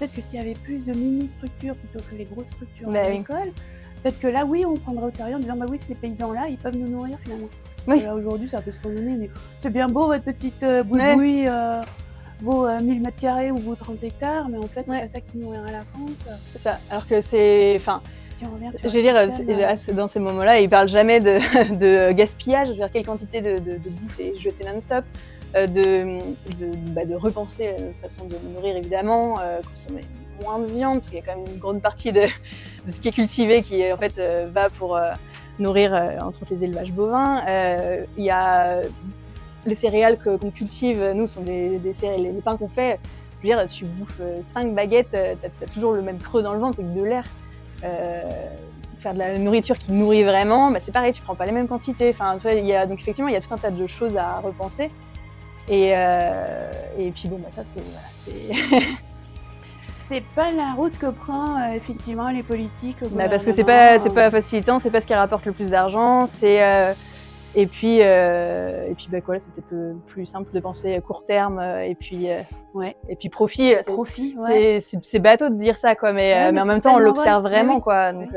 peut-être que s'il y avait plus de mini-structures plutôt que les grosses structures Bah oui. agricoles, peut-être que là, oui, on prendrait au sérieux en disant bah oui, ces paysans-là, ils peuvent nous nourrir finalement. Oui. Là, aujourd'hui, ça peut se renomer, mais c'est bien beau votre petite boui-boui, vos 1000 mètres carrés ou vos 30 hectares, mais en fait, c'est pas ça qui nourrira la France. C'est ça. Alors que c'est. Enfin, si on revient sur je veux dire, dans ces moments-là, ils parlent jamais de gaspillage, je veux dire, quelle quantité de bouffe est jetée non-stop, de repenser notre façon de nous nourrir, évidemment, consommer moins de viande, parce qu'il y a quand même une grande partie de ce qui est cultivé qui, en fait, va pour nourrir, entre autres, les élevages bovins. Il y a les céréales qu'on cultive, nous, sont des céréales, les pains qu'on fait. Je veux dire, tu bouffes 5 baguettes, t'as toujours le même creux dans le ventre, c'est que de l'air. Faire de la nourriture qui nourrit vraiment, bah c'est pareil, tu prends pas les mêmes quantités. Enfin, tu vois, donc effectivement, il y a tout un tas de choses à repenser. Et puis bon, bah ça, c'est pas la route que prend effectivement les politiques. Parce que c'est pas facilitant, c'est pas ce qui rapporte le plus d'argent. Et puis bah quoi, c'est peut-être plus simple de penser court terme et puis profit. Profit, c'est bateau de dire ça quoi, mais en même temps on l'observe vraiment quoi. Donc